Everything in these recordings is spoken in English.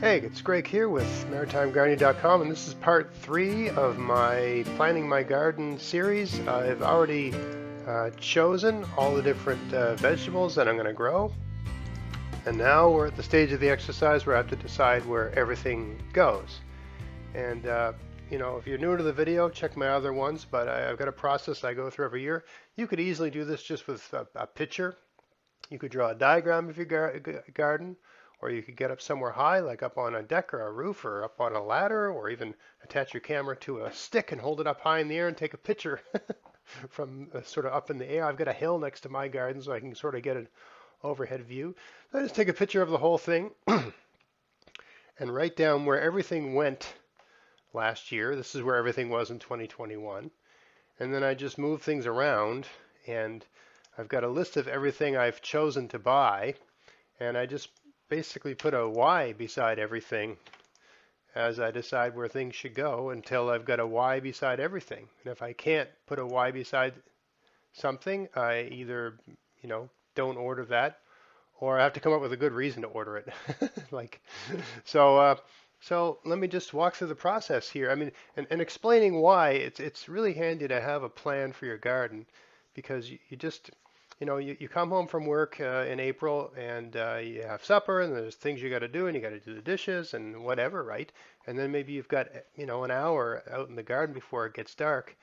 Hey, it's Greg here with MaritimeGardening.com, and this is part 3 of my Planning My Garden series. I've already chosen all the different vegetables that I'm going to grow, and now we're at the stage of the exercise where I have to decide where everything goes. And if you're new to the video, check my other ones, but I've got a process I go through every year. You could easily do this just with a picture. You could draw a diagram of your garden, or you could get up somewhere high, like up on a deck or a roof or up on a ladder, or even attach your camera to a stick and hold it up high in the air and take a picture from sort of up in the air. I've got a hill next to my garden, so I can sort of get an overhead view. So I just take a picture of the whole thing and write down where everything went last year. This is where everything was in 2021. And then I just move things around, and I've got a list of everything I've chosen to buy, and I just basically put a Y beside everything as I decide where things should go until I've got a Y beside everything. And if I can't put a Y beside something, I either, don't order that, or I have to come up with a good reason to order it. like, so let me just walk through the process here. I mean, and explaining why it's really handy to have a plan for your garden, because you just you come home from work in April, and you have supper, and there's things you got to do, and you got to do the dishes and whatever, right? And then maybe you've got an hour out in the garden before it gets dark.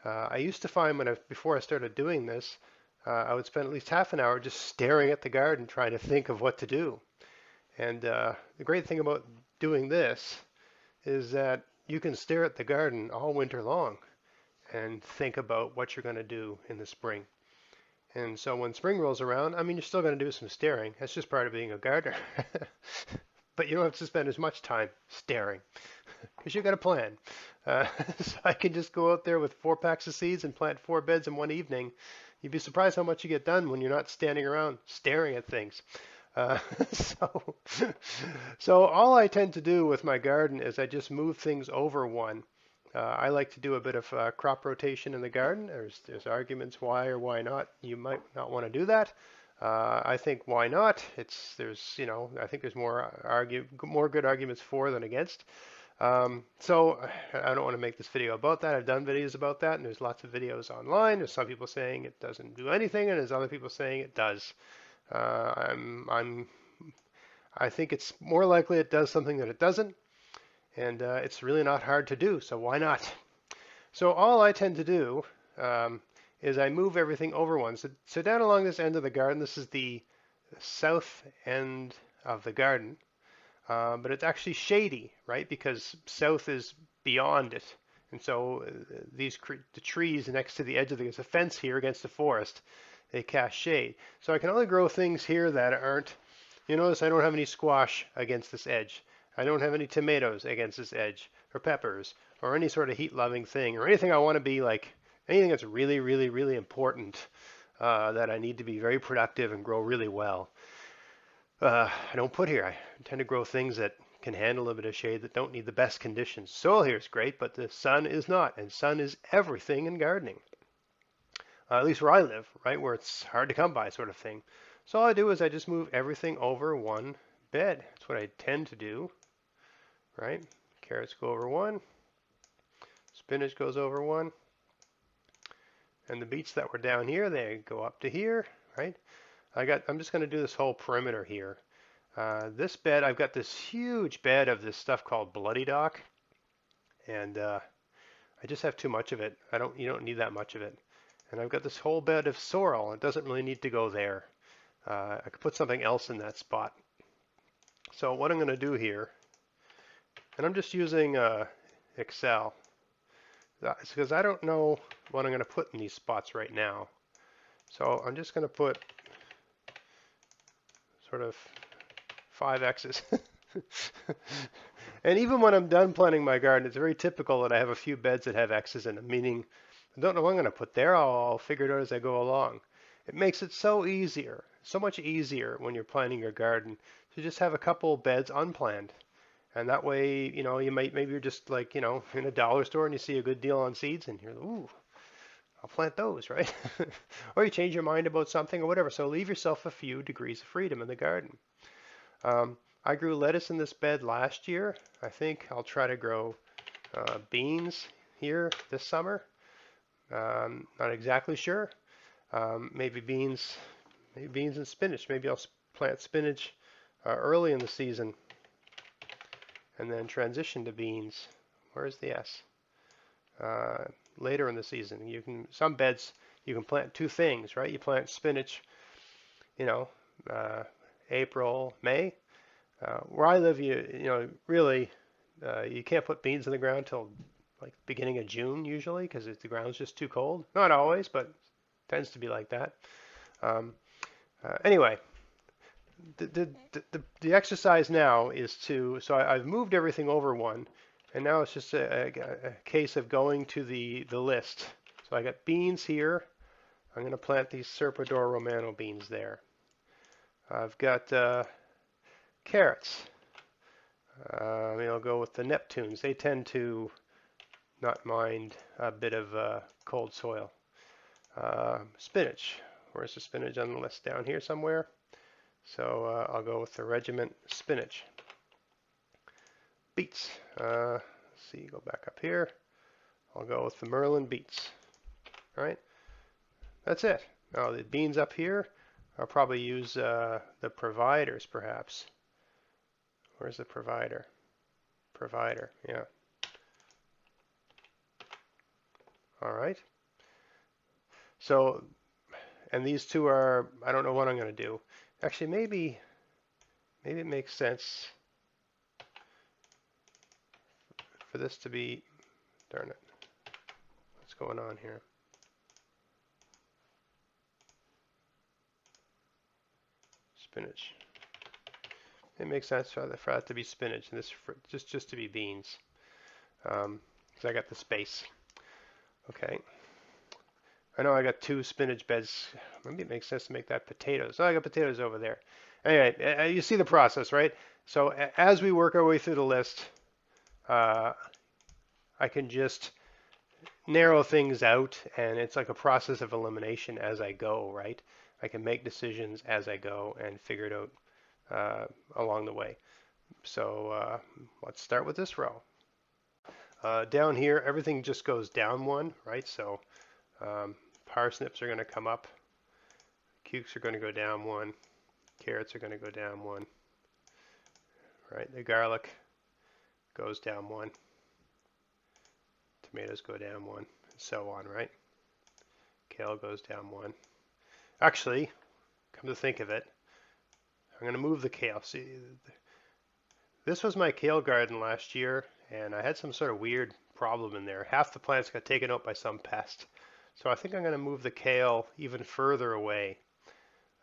I used to find before I started doing this, I would spend at least half an hour just staring at the garden trying to think of what to do. And the great thing about doing this is that you can stare at the garden all winter long and think about what you're going to do in the spring. And so when spring rolls around, I mean, you're still going to do some staring. That's just part of being a gardener. But you don't have to spend as much time staring because you've got a plan. So I can just go out there with 4 packs of seeds and plant 4 beds in one evening. You'd be surprised how much you get done when you're not standing around staring at things. Uh, so, so all I tend to do with my garden is I just move things over one. I like to do a bit of crop rotation in the garden. There's arguments why or why not. You might not want to do that. I think why not? I think there's more good arguments for than against. So I don't want to make this video about that. I've done videos about that, and there's lots of videos online. There's some people saying it doesn't do anything, and there's other people saying it does. I think it's more likely it does something than it doesn't, and it's really not hard to do. So why not? So all I tend to do is I move everything over one. So down along this end of the garden, this is the south end of the garden. But it's actually shady, right? Because south is beyond it. And so the trees next to the edge of there's a fence here against the forest. They cast shade. So I can only grow things here that aren't, you notice I don't have any squash against this edge. I don't have any tomatoes against this edge, or peppers, or any sort of heat-loving thing, or anything I want to be like, anything that's really, really, really important that I need to be very productive and grow really well. I don't put here. I tend to grow things that can handle a bit of shade, that don't need the best conditions. Soil here is great, but the sun is not, and sun is everything in gardening. At least where I live, right, where it's hard to come by sort of thing. So all I do is I just move everything over one bed. That's what I tend to do, right? Carrots go over one, spinach goes over one, and the beets that were down here, they go up to here, right? I'm just going to do this whole perimeter here. This bed, I've got this huge bed of this stuff called bloody dock, and I just have too much of it. You don't need that much of it. And I've got this whole bed of sorrel. It doesn't really need to go there. I could put something else in that spot. So what I'm going to do here, and I'm just using Excel, because I don't know what I'm going to put in these spots right now. So I'm just going to put sort of 5 X's. And even when I'm done planting my garden, it's very typical that I have a few beds that have X's in them, meaning I don't know what I'm going to put there. I'll figure it out as I go along. It makes it so much easier when you're planting your garden to just have a couple beds unplanned. And that way, maybe you're just like, in a dollar store and you see a good deal on seeds and you're, ooh, I'll plant those, right? Or you change your mind about something or whatever. So leave yourself a few degrees of freedom in the garden. I grew lettuce in this bed last year. I think I'll try to grow beans here this summer. Not exactly sure. Maybe beans and spinach. Maybe I'll plant spinach early in the season and then transition to beans. Where's the S? Uh, Later in the season. Some beds you can plant two things, right? You plant spinach, you know, uh, April, May. Where I live, really you can't put beans in the ground till like beginning of June usually because the ground's just too cold. Not always, but tends to be like that. Um, anyway, the exercise now is so I've moved everything over one, and now it's just a case of going to the list. So I got beans here. I'm going to plant these Serpador Romano beans there. I've got carrots. I'll go with the Neptunes. They tend to not mind a bit of cold soil. Spinach. Where's the spinach on the list? Down here somewhere. So I'll go with the Regiment spinach. Beets. Let's see, go back up here. I'll go with the Merlin beets. All right, that's it. Now the beans up here, I'll probably use the providers perhaps. Where's the provider? Provider, yeah. All right. So, and these two are, I don't know what I'm going to do. Actually, maybe it makes sense for this to be, darn it, what's going on here? Spinach. It makes sense for that to be spinach and this for just to be beans, because I got the space. Okay. I know I got two spinach beds. Maybe it makes sense to make that potatoes. Oh, I got potatoes over there. Anyway, you see the process, right? So as we work our way through the list, I can just narrow things out, and it's like a process of elimination as I go, right? I can make decisions as I go and figure it out along the way. So let's start with this row. Down here, everything just goes down one, right? So parsnips are going to come up. Cukes are going to go down one. Carrots are going to go down one. Right? The garlic goes down one. Tomatoes go down one, and so on, right? Kale goes down one. Actually, come to think of it, I'm going to move the kale. See, this was my kale garden last year, and I had some sort of weird problem in there. Half the plants got taken out by some pest. So I think I'm going to move the kale even further away.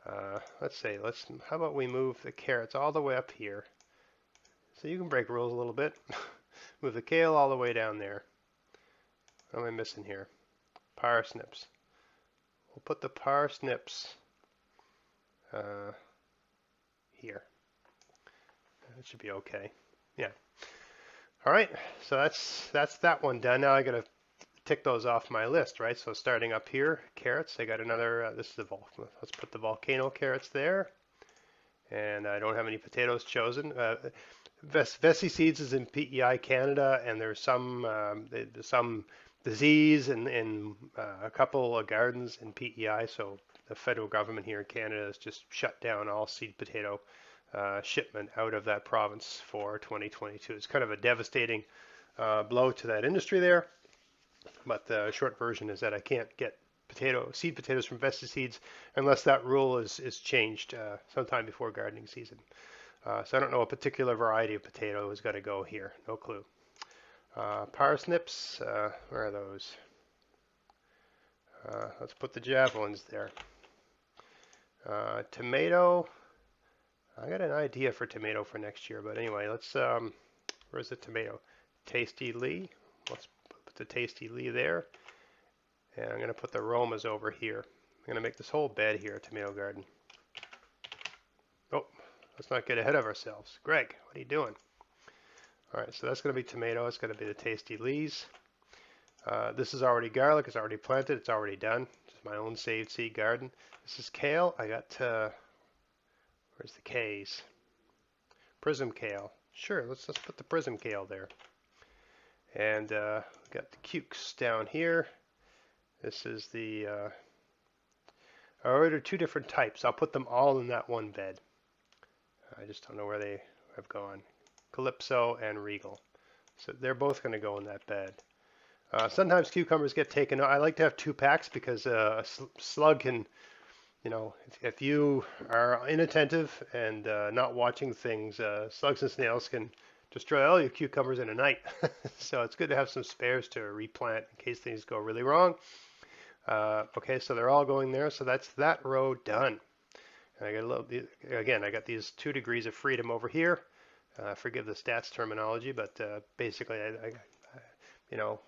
How about we move the carrots all the way up here? So you can break rules a little bit. Move the kale all the way down there. What am I missing here? Parsnips. We'll put the parsnips here. That should be okay. Yeah. All right. So that's that one done. Now I got to tick those off my list, right? So starting up here, carrots. I got another. This is the let's put the volcano carrots there. And I don't have any potatoes chosen. Vessi Seeds is in PEI Canada, and there's some disease in a couple of gardens in PEI. So the federal government here in Canada has just shut down all seed potato shipment out of that province for 2022. It's kind of a devastating blow to that industry there. But the short version is that I can't get seed potatoes from Vessi Seeds unless that rule is changed sometime before gardening season. So I don't know a particular variety of potato is going to go here. No clue. Parsnips, where are those? Let's put the javelins there. Tomato, I got an idea for tomato for next year, but anyway, where's the tomato? Tasty Lee. Let's put the Tasty Lee there. And I'm going to put the aromas over here. I'm going to make this whole bed here a tomato garden. Oh, let's not get ahead of ourselves. Greg, what are you doing? All right, so that's going to be tomato. It's going to be the Tasty Lees. This is already garlic. It's already planted. It's already done. Just my own saved seed garden. This is kale. I got, where's the K's? Prism kale. Sure, let's put the prism kale there. And we got the cukes down here. This is the I ordered two different types. I'll put them all in that one bed. I just don't know where they have gone. Calypso and Regal. So they're both going to go in that bed. Sometimes cucumbers get taken out. I like to have 2 packs because a slug can, if you are inattentive and not watching things, slugs and snails can destroy all your cucumbers in a night. So it's good to have some spares to replant in case things go really wrong. Okay, so they're all going there. So that's that row done. And I got a little, again, I got these 2 degrees of freedom over here. Forgive the stats terminology, but basically, you know,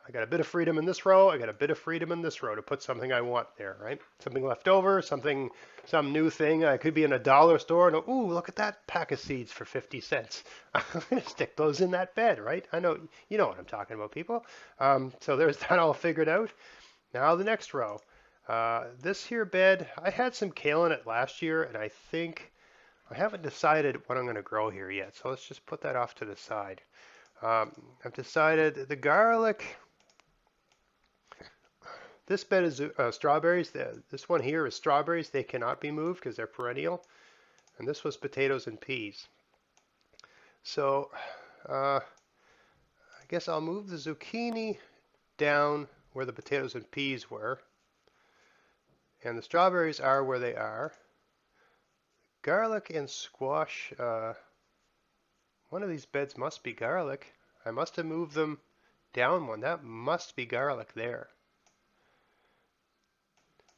I got a bit of freedom in this row. I got a bit of freedom in this row to put something I want there, right? Something left over, some new thing. I could be in a dollar store and ooh, look at that pack of seeds for 50 cents. I'm gonna stick those in that bed, right? I know, you know what I'm talking about, people. So there's that all figured out. Now the next row. This here bed, I had some kale in it last year, and I think I haven't decided what I'm going to grow here yet. So let's just put that off to the side. I've decided the garlic. This bed is strawberries. This one here is strawberries. They cannot be moved because they're perennial. And this was potatoes and peas. So I guess I'll move the zucchini down where the potatoes and peas were. And the strawberries are where they are. Garlic and squash. One of these beds must be garlic. I must have moved them down one. That must be garlic there.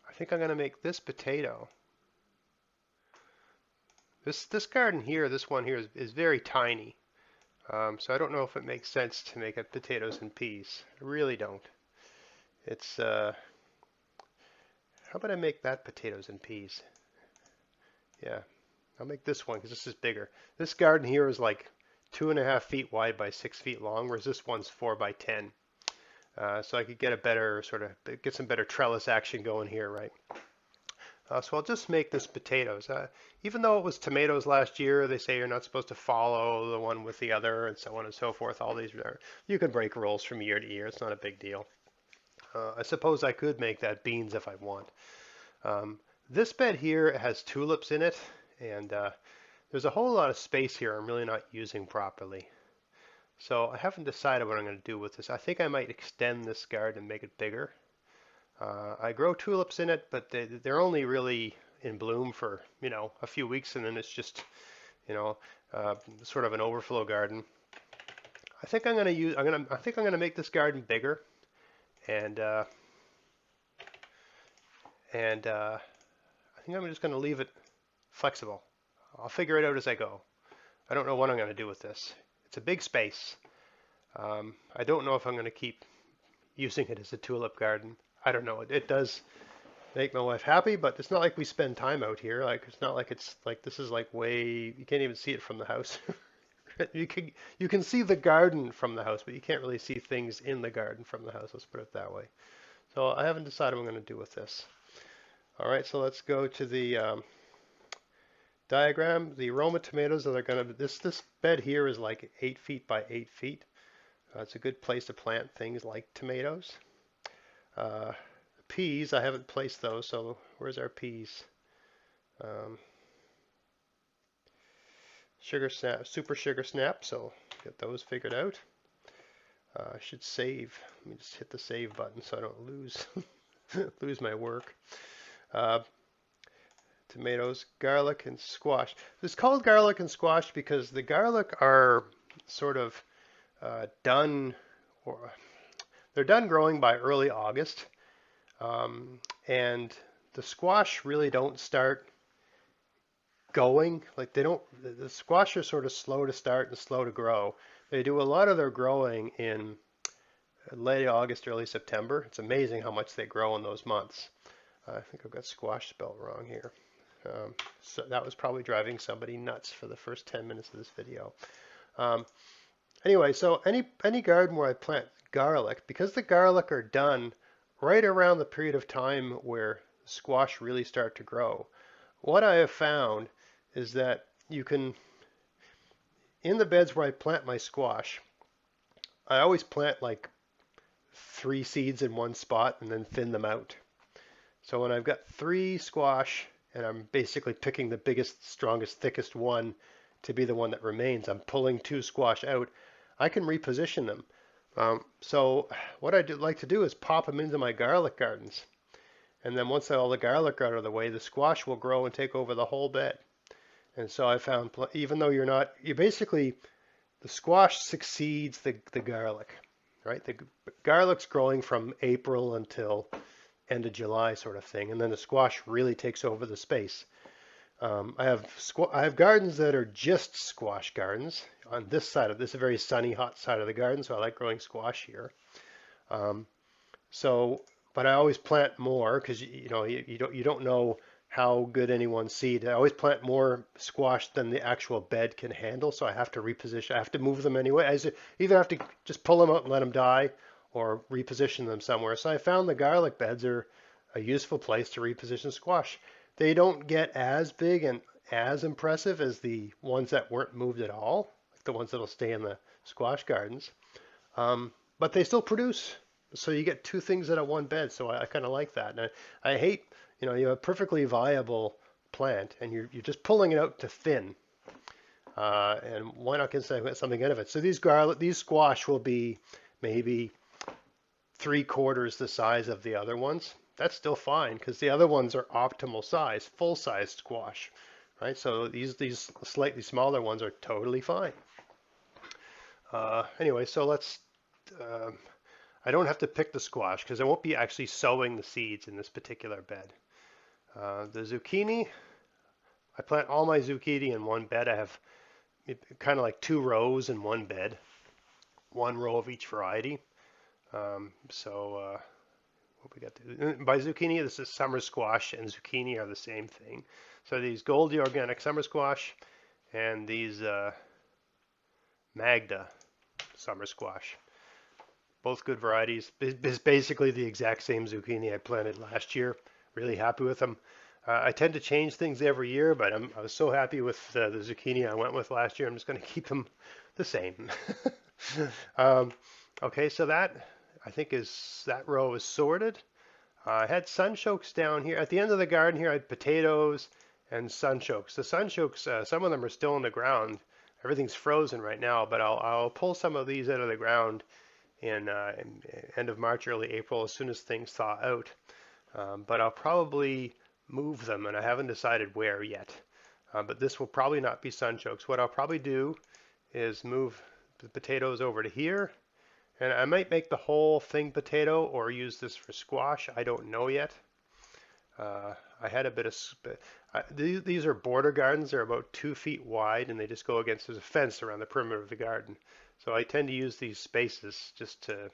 I think I'm going to make this potato. This garden here, this one here is very tiny. So I don't know if it makes sense to make it potatoes and peas. I really don't. It's, how about I make that potatoes and peas? Yeah, I'll make this one because this is bigger. This garden here is like 2.5 feet wide by 6 feet long, whereas this one's 4 by 10. So I could get a better get some better trellis action going here, right? So I'll just make this potatoes. Even though it was tomatoes last year, they say you're not supposed to follow the one with the other and so on and so forth. All these, you can break rules from year to year. It's not a big deal. I suppose I could make that beans if I want. This bed here has tulips in it, and there's a whole lot of space here I'm really not using properly. So I haven't decided what I'm going to do with this. I think I might extend this garden and make it bigger. I grow tulips in it, but they're only really in bloom for, a few weeks, and then it's just, sort of an overflow garden. I think I'm going to use, I think I'm going to make this garden bigger, and I think I'm just going to leave it flexible. I'll figure it out as I go. I don't know what I'm going to do with this. It's a big space. I don't know if I'm going to keep using it as a tulip garden. I don't know. It does make my wife happy, but it's not like we spend time out here. Like it's not like it's like this is like way you can't even see it from the house. You can see the garden from the house, but you can't really see things in the garden from the house. Let's put it that way. So I haven't decided what I'm going to do with this. All right, so let's go to the diagram. The aroma tomatoes are going to this bed here is like 8 feet by 8 feet. It's a good place to plant things like tomatoes. Peas, I haven't placed those, so where's our peas? Sugar snap, super sugar snap, so get those figured out. I should save. Let me just hit the save button so I don't lose lose my work. Tomatoes, garlic, and squash. It's called garlic and squash because the garlic are sort of done, or they're done growing by early August, and the squash really don't start going. Like they don't. The squash are sort of slow to start and slow to grow. They do a lot of their growing in late August, early September. It's amazing how much they grow in those months. I think I've got squash spelled wrong here. So that was probably driving somebody nuts for the first 10 minutes of this video. Anyway, so any garden where I plant garlic, because the garlic are done right around the period of time where squash really start to grow, what I have found is that you can, in the beds where I plant my squash, I always plant like 3 seeds in one spot and then thin them out. So when I've got 3 squash and I'm basically picking the biggest, strongest, thickest one to be the one that remains, I'm pulling 2 squash out, I can reposition them. So what I like to do is pop them into my garlic gardens. And then once all the garlic are out of the way, the squash will grow and take over the whole bed. And so I found, even though you basically, the squash succeeds the garlic, right? The garlic's growing from April until end of July sort of thing, and then the squash really takes over the space. I have gardens that are just squash gardens on this side of this is a very sunny, hot side of the garden, so I like growing squash here. Um, so, but I always plant more because you don't know how good any one seed. I always plant more squash than the actual bed can handle, so I have to reposition. I have to move them anyway. I either have to just pull them out and let them die, or reposition them somewhere. So I found the garlic beds are a useful place to reposition squash. They don't get as big and as impressive as the ones that weren't moved at all, like the ones that'll stay in the squash gardens. But they still produce. So you get 2 things out of one bed. So I kind of like that. And I hate, you have a perfectly viable plant and you're just pulling it out to thin. And why not get something out of it? So these squash will be maybe 3/4 the size of the other ones. That's still fine because the other ones are optimal size, full size squash, right? So these slightly smaller ones are totally fine. Anyway, so I don't have to pick the squash because I won't be actually sowing the seeds in this particular bed. The zucchini, I plant all my zucchini in one bed. I have kind of like 2 rows in one bed, 1 row of each variety. What we got by zucchini, this is summer squash and zucchini are the same thing. So these Goldie organic summer squash and these Magda summer squash. Both good varieties. It's basically the exact same zucchini I planted last year. Really happy with them. I tend to change things every year, but I was so happy with the zucchini I went with last year. I'm just going to keep them the same. Okay, so that I think that row is sorted. I had sunchokes down here. At the end of the garden here, I had potatoes and sunchokes. The sunchokes, some of them are still in the ground. Everything's frozen right now, but I'll pull some of these out of the ground in end of March, early April, as soon as things thaw out. But I'll probably move them, and I haven't decided where yet. But this will probably not be sunchokes. What I'll probably do is move the potatoes over to here, and I might make the whole thing potato or use this for squash. I don't know yet. I had a bit of these are border gardens. They're about 2 feet wide, and they just go against there's a fence around the perimeter of the garden. So I tend to use these spaces just to,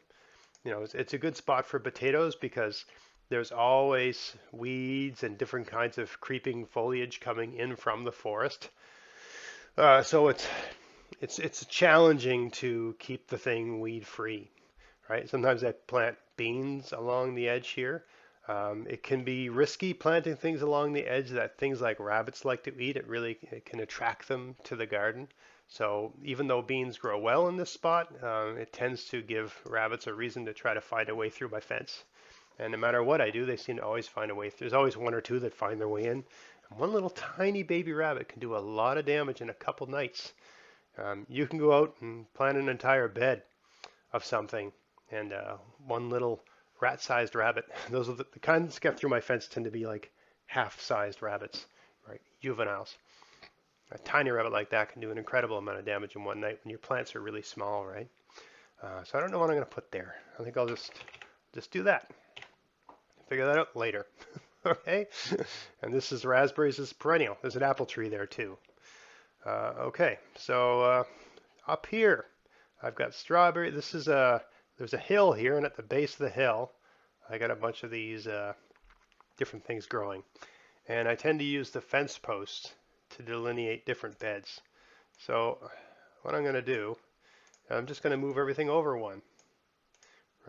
it's a good spot for potatoes because there's always weeds and different kinds of creeping foliage coming in from the forest. So it's challenging to keep the thing weed free, right? Sometimes I plant beans along the edge here. It can be risky planting things along the edge that things like rabbits like to eat. It can attract them to the garden. So even though beans grow well in this spot, it tends to give rabbits a reason to try to find a way through my fence. And no matter what I do, they seem to always find a way. There's always 1 or 2 that find their way in. And one little tiny baby rabbit can do a lot of damage in a couple nights. You can go out and plant an entire bed of something, and one little rat-sized rabbit. Those are the kinds that get through my fence tend to be like half-sized rabbits, right? Juveniles. A tiny rabbit like that can do an incredible amount of damage in one night when your plants are really small, right? So I don't know what I'm going to put there. I think I'll just do that. Figure that out later. Okay? And this is raspberries. This is perennial. There's an apple tree there too. Okay, so up here I've got strawberry. There's a hill here, and at the base of the hill I got a bunch of these different things growing. And I tend to use the fence posts to delineate different beds. So what I'm going to do, I'm just going to move everything over one,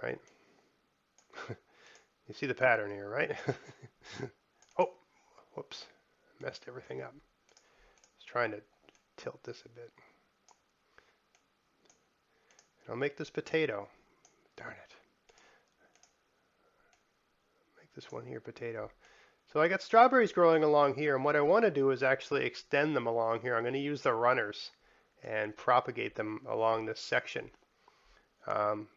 right? You see the pattern here, right? Oh, whoops, messed everything up. Just trying to tilt this a bit. I'll make this potato. Darn it. Make this one here potato. So I got strawberries growing along here, and what I want to do is actually extend them along here. I'm going to use the runners and propagate them along this section. Um,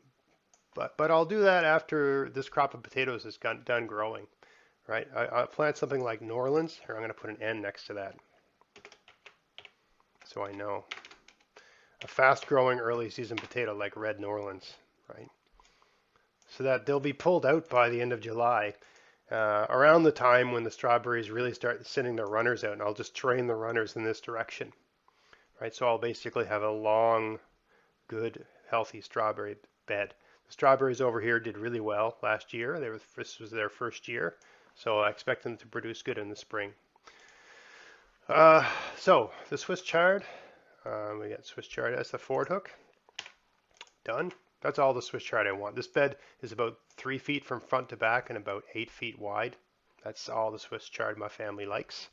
but I'll do that after this crop of potatoes is done growing, right? I'll plant something like Norlands. Here, I'm going to put an N next to that so I know. A fast-growing early season potato like red Norlands, right? So that they'll be pulled out by the end of July, around the time when the strawberries really start sending their runners out, and I'll just train the runners in this direction, right? So I'll basically have a long, good, healthy strawberry bed. The strawberries over here did really well last year. This was their first year, so I expect them to produce good in the spring. So the Swiss chard, we got Swiss chard as the forward hook. Done. That's all the Swiss chard I want. This bed is about 3 feet from front to back and about 8 feet wide. That's all the Swiss chard my family likes.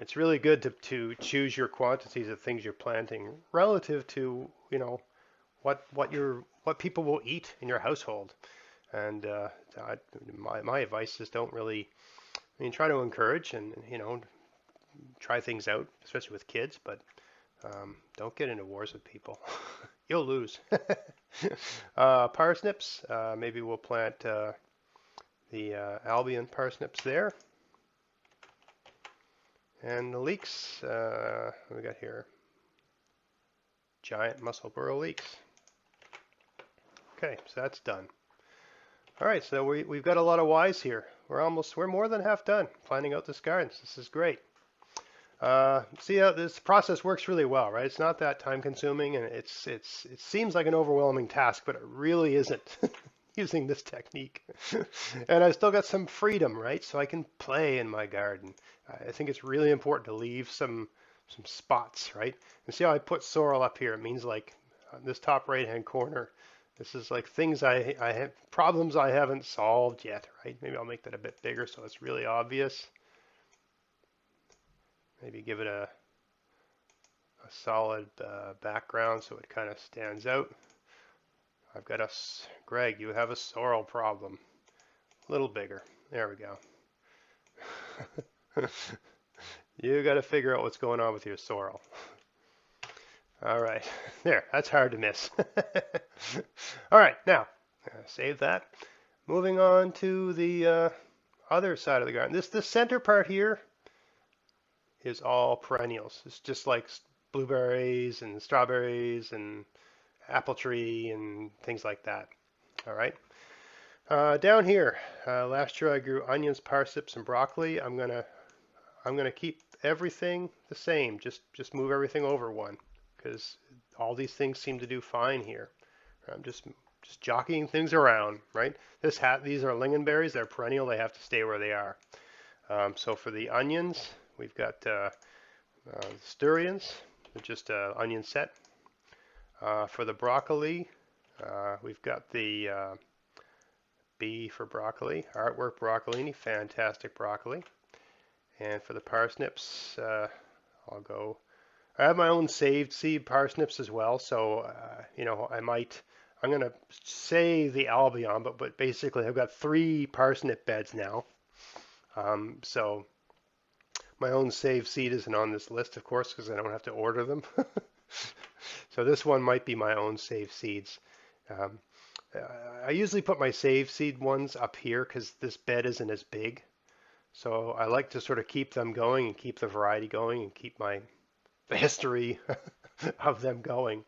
It's really good to choose your quantities of things you're planting relative to, you know, what people will eat in your household. And my advice is don't really, I mean, try to encourage and, you know, try things out, especially with kids, but don't get into wars with people. You'll lose. Parsnips, maybe we'll plant the Albion parsnips there. And the leeks, what we got here? Giant mussel burrow leeks. Okay, so that's done. All right, so we've got a lot of Ys here. We're more than half done planning out this garden. This is great. See how this process works really well, right? It's not that time consuming, and it seems like an overwhelming task, but it really isn't using this technique. And I still got some freedom, right? So I can play in my garden. I think it's really important to leave some spots, right? And see how I put sorrel up here? It means like on this top right-hand corner, this is like things I have, problems I haven't solved yet, right? Maybe I'll make that a bit bigger so it's really obvious. Maybe give it a solid background so it kind of stands out. I've got Greg, you have a sorrel problem. A little bigger. There we go. You got to figure out what's going on with your sorrel. All right, there, that's hard to miss. All right, now, save that. Moving on to the other side of the garden. This center part here is all perennials. It's just like blueberries and strawberries and apple tree and things like that. All right. Down here, last year I grew onions, parsnips, and broccoli. I'm gonna keep everything the same. Just move everything over one, because all these things seem to do fine here. I'm just jockeying things around, right? These are lingonberries. They're perennial. They have to stay where they are. So for the onions, we've got Sturians, just an onion set. For the broccoli, we've got the B for broccoli, Artwork Broccolini, fantastic broccoli. And for the parsnips, I'll go. I have my own saved seed parsnips as well, so you know, I'm gonna say the Albion, but basically I've got 3 parsnip beds now. So my own saved seed isn't on this list, of course, because I don't have to order them. So this one might be my own saved seeds. I usually put my saved seed ones up here because this bed isn't as big. So I like to sort of keep them going and keep the variety going and keep the history of them going.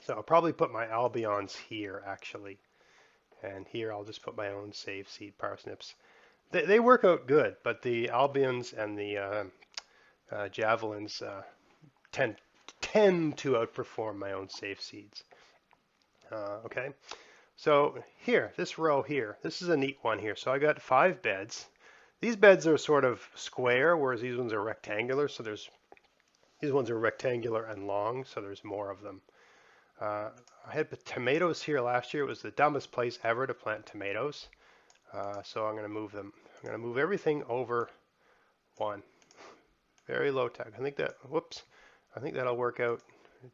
So I'll probably put my Albions here actually. And here I'll just put my own saved seed parsnips. They work out good, but the Albions and the Javelins tend to outperform my own safe seeds. Okay, so here, this row here, this is a neat one here. So I got 5 beds. These beds are sort of square, whereas these ones are rectangular. So these ones are rectangular and long, so there's more of them. I had tomatoes here last year. It was the dumbest place ever to plant tomatoes. So I'm going to move them. I'm going to move everything over one. Very low tech. I think that'll work out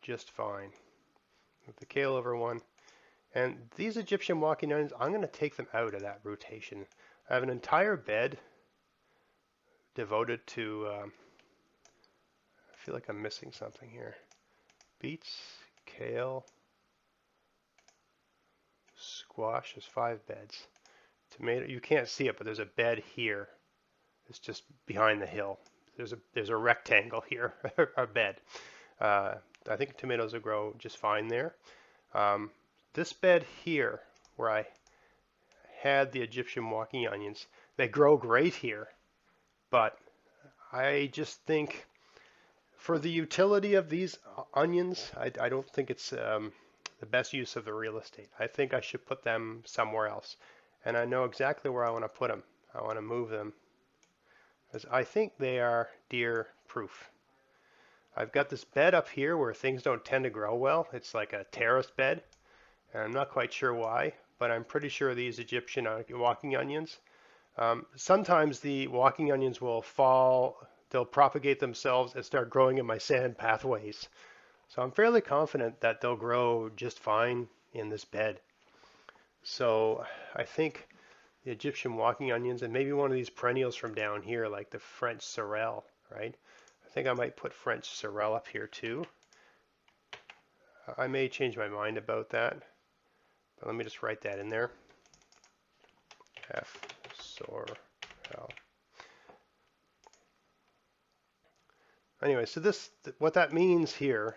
just fine. Move the kale over one. And these Egyptian walking onions, I'm going to take them out of that rotation. I have an entire bed devoted to, I feel like I'm missing something here. Beets, kale, squash, there's 5 beds. Tomato, you can't see it, but there's a bed here. It's just behind the hill. There's a rectangle here, a bed. I think tomatoes will grow just fine there. This bed here, where I had the Egyptian walking onions, they grow great here, but I just think for the utility of these onions, I don't think it's the best use of the real estate. I think I should put them somewhere else. And I know exactly where I want to put them. I want to move them, as I think they are deer proof. I've got this bed up here where things don't tend to grow well. It's like a terrace bed, and I'm not quite sure why, but I'm pretty sure these Egyptian walking onions, sometimes the walking onions will fall, they'll propagate themselves and start growing in my sand pathways. So I'm fairly confident that they'll grow just fine in this bed. So I think the Egyptian walking onions and maybe one of these perennials from down here, like the French sorrel, right? I think I might put French sorrel up here too. I may change my mind about that, but let me just write that in there. F sorrel. Anyway, so what that means here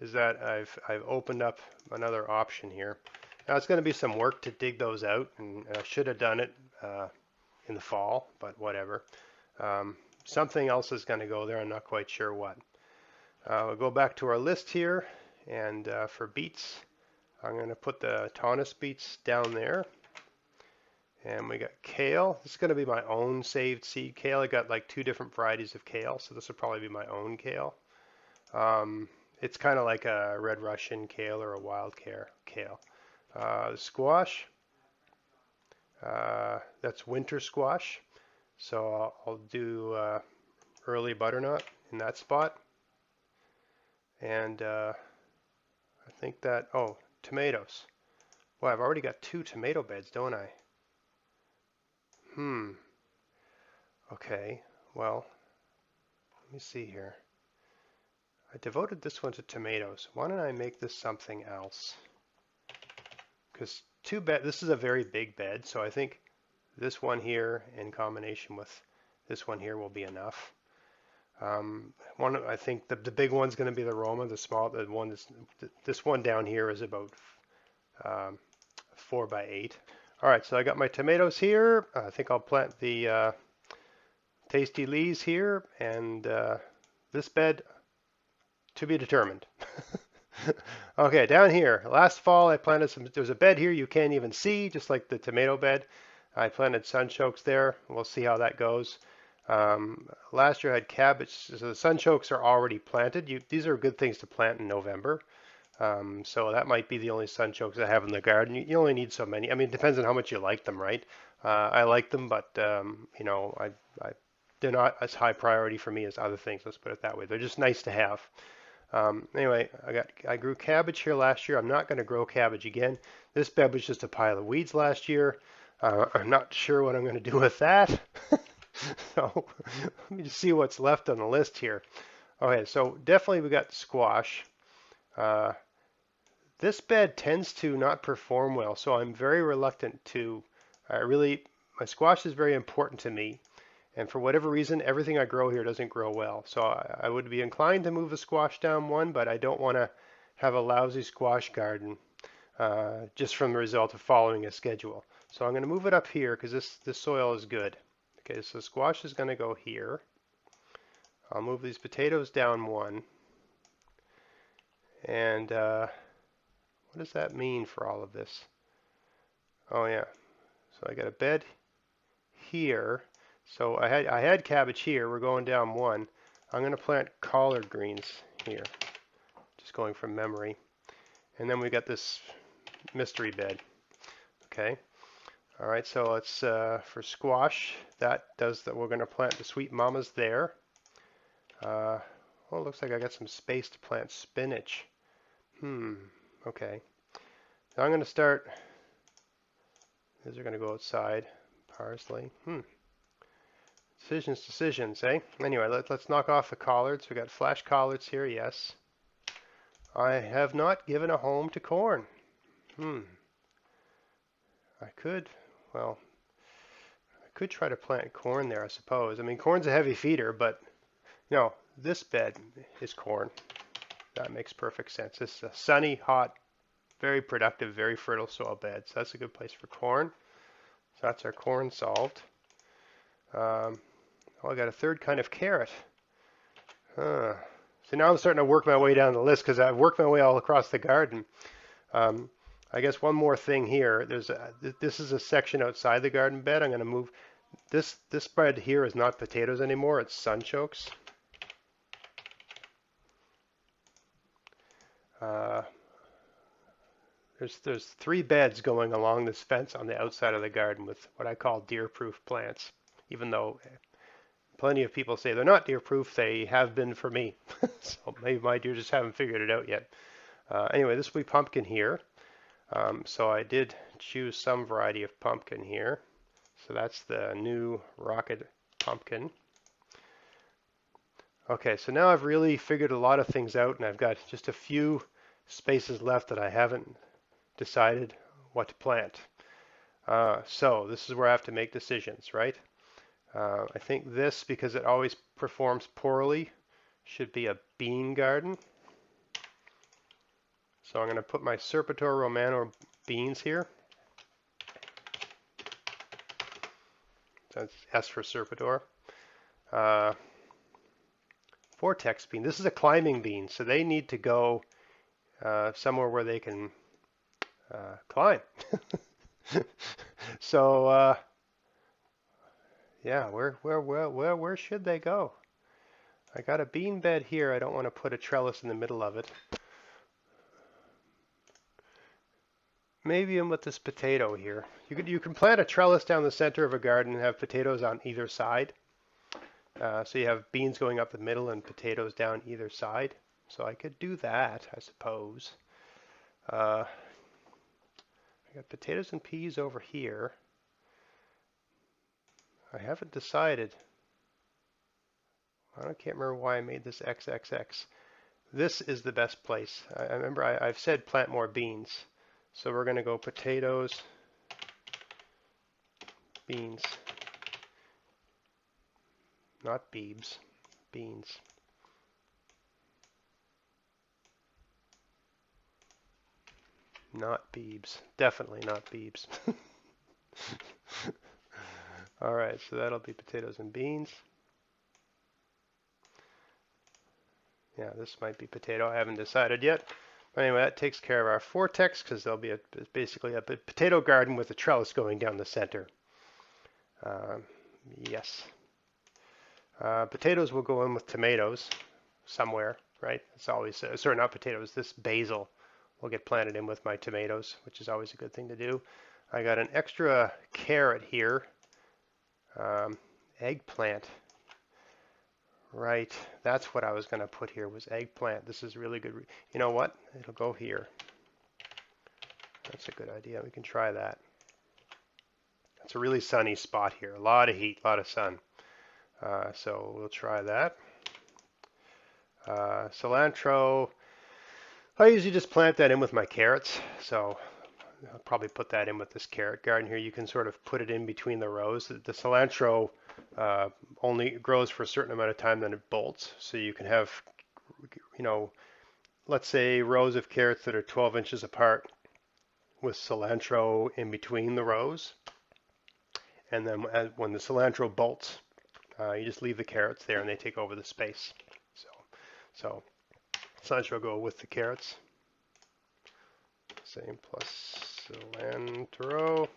is that I've opened up another option here. Now it's going to be some work to dig those out, and I should have done it in the fall, but whatever. Something else is going to go there. I'm not quite sure what. We'll go back to our list here, and for beets, I'm going to put the Taunus beets down there. And we got kale. This is going to be my own saved seed kale. I got like 2 different varieties of kale, so this will probably be my own kale. It's kind of like a red Russian kale or a wild kale. Squash, that's winter squash. So I'll do early butternut in that spot. And I think that, oh, tomatoes. Well, I've already got 2 tomato beds, don't I? Okay, well, let me see here. I devoted this one to tomatoes. Why don't I make this something else? Because this is a very big bed, so I think this one here in combination with this one here will be enough. I think the big one's going to be the Roma. The one this one down here is about 4 by 8. All right, so I got my tomatoes here. I think I'll plant the Tasty Lees here, and this bed to be determined. Okay, down here, last fall I planted there's a bed here you can't even see, just like the tomato bed. I planted sunchokes there. We'll see how that goes. Last year I had cabbage, so the sunchokes are already planted. These are good things to plant in November. So that might be the only sunchokes I have in the garden. You only need so many. I mean, it depends on how much you like them, right? I like them, but you know, they're not as high priority for me as other things. Let's put it that way. They're just nice to have. Anyway, I grew cabbage here last year. I'm not going to grow cabbage again. This bed was just a pile of weeds last year. I'm not sure what I'm going to do with that. So let me just see what's left on the list here. Okay, so definitely we got squash. This bed tends to not perform well, so I'm very reluctant to my squash is very important to me. And for whatever reason, everything I grow here doesn't grow well. So I would be inclined to move the squash down one, but I don't want to have a lousy squash garden just from the result of following a schedule. So I'm going to move it up here because this soil is good. Okay, so squash is going to go here. I'll move these potatoes down one. And what does that mean for all of this? Oh yeah, so I got a bed here. So I had cabbage here. We're going down one. I'm going to plant collard greens here, just going from memory. And then we got this mystery bed. Okay. All right. So it's for squash. That does that. We're going to plant the sweet mamas there. Well, it looks like I got some space to plant spinach. Okay. So I'm going to start. These are going to go outside. Parsley. Decisions, eh? Anyway, let's knock off the collards. We got flash collards here, yes. I have not given a home to corn. I could, well, I could try to plant corn there, I suppose. I mean, corn's a heavy feeder, but, this bed is corn. That makes perfect sense. This is a sunny, hot, very productive, very fertile soil bed. So that's a good place for corn. So that's our corn solved. Oh, I got a third kind of carrot. So now I'm starting to work my way down the list because I've worked my way all across the garden. I guess one more thing here. This is a section outside the garden bed. I'm going to move this bed here is not potatoes anymore. It's sunchokes. There's 3 beds going along this fence on the outside of the garden with what I call deer-proof plants. Even though plenty of people say they're not deer-proof, they have been for me. So maybe my deer just haven't figured it out yet. Anyway, this will be pumpkin here. So I did choose some variety of pumpkin here. So that's the new rocket pumpkin. Okay, so now I've really figured a lot of things out, and I've got just a few spaces left that I haven't decided what to plant. So this is where I have to make decisions, right? I think this, because it always performs poorly, should be a bean garden. So I'm going to put my Serpitor Romano beans here. That's S for Serpitor. Vortex bean. This is a climbing bean, so they need to go somewhere where they can climb. So yeah, where should they go? I got a bean bed here. I don't want to put a trellis in the middle of it. Maybe in with this potato here. You can plant a trellis down the center of a garden and have potatoes on either side. So you have beans going up the middle and potatoes down either side. So I could do that, I suppose. I got potatoes and peas over here. I haven't decided. I can't remember why I made this XXX. This is the best place. I remember I've said plant more beans. So we're going to go potatoes, beans, not beebs, beans. Not beebs, definitely not beebs. All right, so that'll be potatoes and beans. Yeah, this might be potato. I haven't decided yet. But anyway, that takes care of our vortex because there'll be basically a potato garden with a trellis going down the center. Yes. Potatoes will go in with tomatoes somewhere, right? It's always, sorry, not potatoes, this basil will get planted in with my tomatoes, which is always a good thing to do. I got an extra carrot here. Eggplant. Right, that's what I was going to put here was eggplant. This is really good. You know what? It'll go here. That's a good idea. We can try that. It's a really sunny spot here. A lot of heat, a lot of sun. So we'll try that. Cilantro. I usually just plant that in with my carrots. So I'll probably put that in with this carrot garden here. You can sort of put it in between the rows. The cilantro only grows for a certain amount of time, then it bolts. So you can have, let's say rows of carrots that are 12 inches apart with cilantro in between the rows. And then when the cilantro bolts, you just leave the carrots there and they take over the space. So cilantro go with the carrots. Same plus cilantro.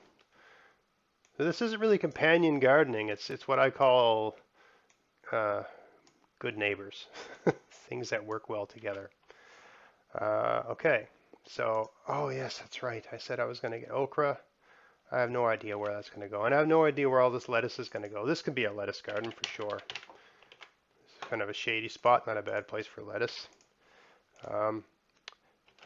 This isn't really companion gardening. It's what I call good neighbors, things that work well together. Okay, so oh yes, that's right. I said I was going to get okra. I have no idea where that's going to go, and I have no idea where all this lettuce is going to go. This could be a lettuce garden for sure. It's kind of a shady spot, not a bad place for lettuce.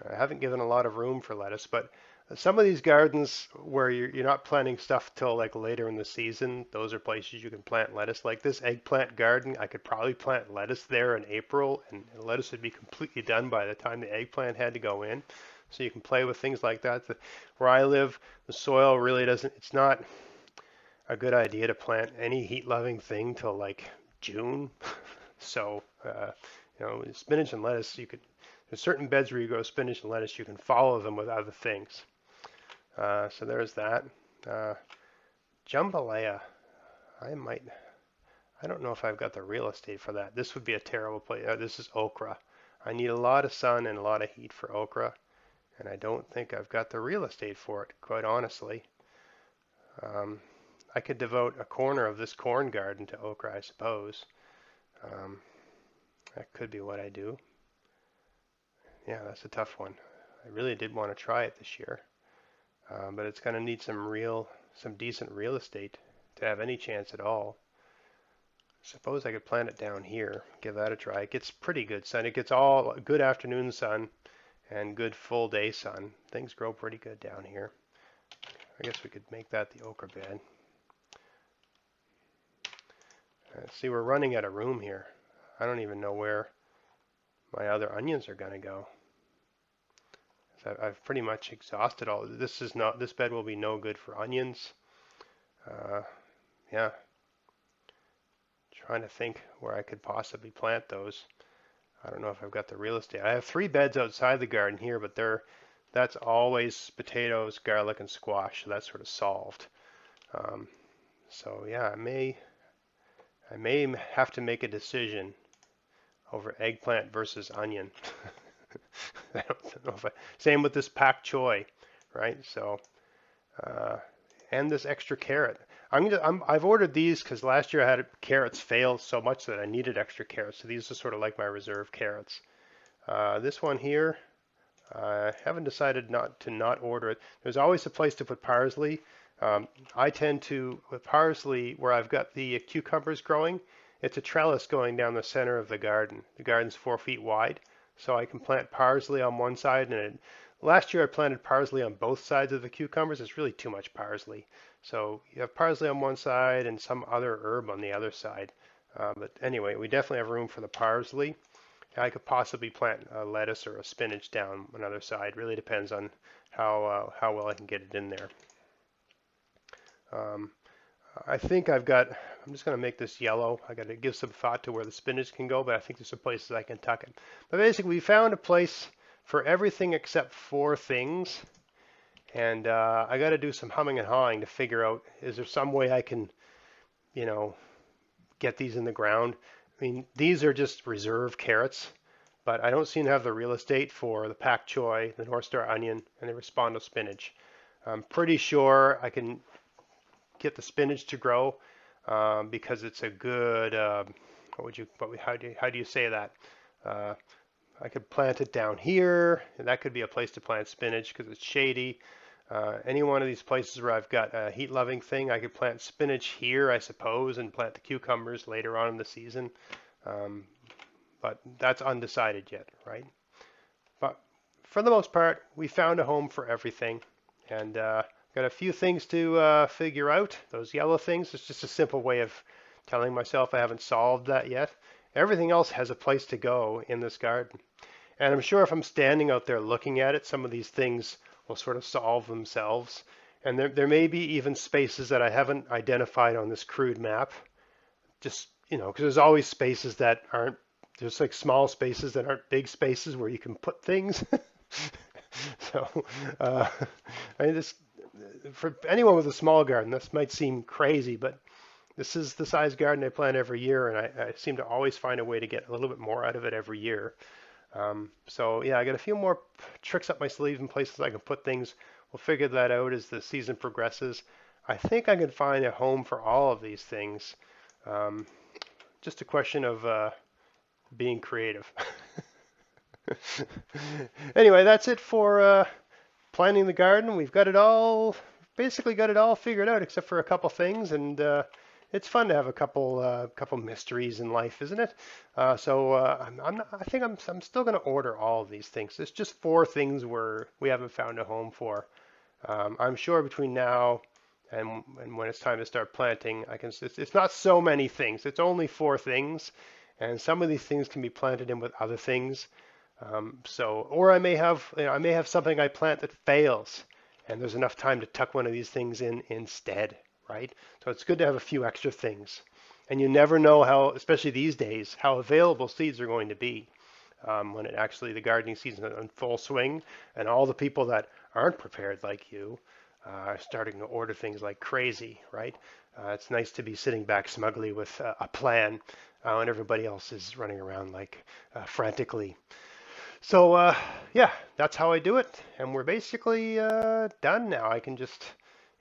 I haven't given a lot of room for lettuce, but some of these gardens where you're not planting stuff till like later in the season, those are places you can plant lettuce. Like this eggplant garden, I could probably plant lettuce there in April, and lettuce would be completely done by the time the eggplant had to go in. So you can play with things like that. Where I live, the soil really doesn't, it's not a good idea to plant any heat-loving thing till like June. So, spinach and lettuce, there's certain beds where you grow spinach and lettuce, you can follow them with other things. So there's that. Uh, Jambalaya, I don't know if I've got the real estate for that. This would be a terrible place. This is okra. I need a lot of sun and a lot of heat for okra, and I don't think I've got the real estate for it, quite honestly. Um, I could devote a corner of this corn garden to okra, I suppose. Um, that could be what I do. Yeah, that's a tough one. I really did want to try it this year, but it's going to need some decent real estate to have any chance at all. Suppose I could plant it down here, give that a try. It gets pretty good sun. It gets all good afternoon sun and good full day sun. Things grow pretty good down here. I guess we could make that the okra bed. See, we're running out of room here. I don't even know where my other onions are going to go. I've pretty much exhausted all. This bed will be no good for onions. Yeah, trying to think where I could possibly plant those. I don't know if I've got the real estate. I have 3 beds outside the garden here, but that's always potatoes, garlic, and squash. So that's sort of solved. So yeah, I may have to make a decision over eggplant versus onion. I don't know same with this pak choi, right? So, and this extra carrot. I've ordered these because last year I had carrots fail so much that I needed extra carrots. So these are sort of like my reserve carrots. This one here, I haven't decided not to order it. There's always a place to put parsley. I tend to, with parsley, where I've got the cucumbers growing, it's a trellis going down the center of the garden. The garden's 4 feet wide, so I can plant parsley on one side. Last year I planted parsley on both sides of the cucumbers. It's really too much parsley. So you have parsley on one side and some other herb on the other side. But anyway, we definitely have room for the parsley. I could possibly plant a lettuce or a spinach down another side. Really depends on how well I can get it in there. I think I'm just going to make this yellow. I got to give some thought to where the spinach can go, but I think there's some places I can tuck it. But basically, we found a place for everything except 4 things. And I got to do some humming and hawing to figure out, is there some way I can, get these in the ground? I mean, these are just reserve carrots, but I don't seem to have the real estate for the pak choi, the North Star onion, and the Respondo spinach. I'm pretty sure I can get the spinach to grow because it's a good, how do you say that? I could plant it down here, and that could be a place to plant spinach because it's shady. Any one of these places where I've got a heat-loving thing, I could plant spinach here, I suppose, and plant the cucumbers later on in the season. But that's undecided yet, right? But for the most part, we found a home for everything, and got a few things to figure out. Those yellow things, it's just a simple way of telling myself I haven't solved that yet. Everything else has a place to go in this garden. And I'm sure if I'm standing out there looking at it, some of these things will sort of solve themselves. And there may be even spaces that I haven't identified on this crude map. Just, because there's always spaces that aren't, there's like small spaces that aren't big spaces where you can put things. So, I mean, for anyone with a small garden, this might seem crazy, but this is the size garden I plant every year, and I seem to always find a way to get a little bit more out of it every year. So yeah, I got a few more tricks up my sleeve in places I can put things. We'll figure that out as the season progresses. I think I can find a home for all of these things. Just a question of being creative. Anyway, that's it for planting the garden. We've got it all, basically got it all figured out except for a couple things, and it's fun to have a couple mysteries in life, isn't it? I think I'm still going to order all of these things. There's just 4 things we haven't found a home for. I'm sure between now and when it's time to start planting, it's not so many things. It's only 4 things, and some of these things can be planted in with other things. Or I may have something I plant that fails, and there's enough time to tuck one of these things in instead, right? So it's good to have a few extra things. And you never know how, especially these days, how available seeds are going to be when the gardening season is in full swing, and all the people that aren't prepared like you are starting to order things like crazy, right? It's nice to be sitting back smugly with a plan when everybody else is running around like frantically. Yeah, that's how I do it, and we're basically done now. I can just,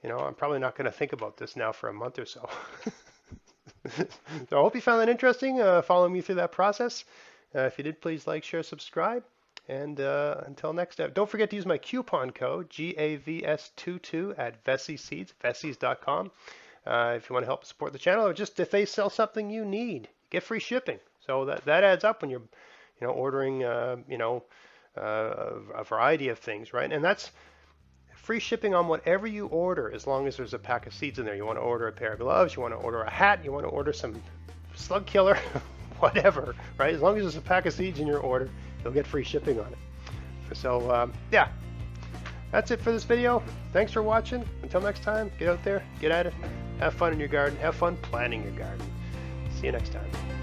I'm probably not going to think about this now for a month or so. So I hope you found that interesting, following me through that process. If you did, please like, share, subscribe, and until next time, don't forget to use my coupon code GAVS22 at Vessi Seeds, Vessis.com. If you want to help support the channel, or just if they sell something you need, get free shipping. So that adds up when you're ordering, a variety of things, right? And that's free shipping on whatever you order, as long as there's a pack of seeds in there. You want to order a pair of gloves, you want to order a hat, you want to order some slug killer, whatever, right? As long as there's a pack of seeds in your order, you'll get free shipping on it. So, yeah, that's it for this video. Thanks for watching. Until next time, get out there, get at it, have fun in your garden, have fun planning your garden. See you next time.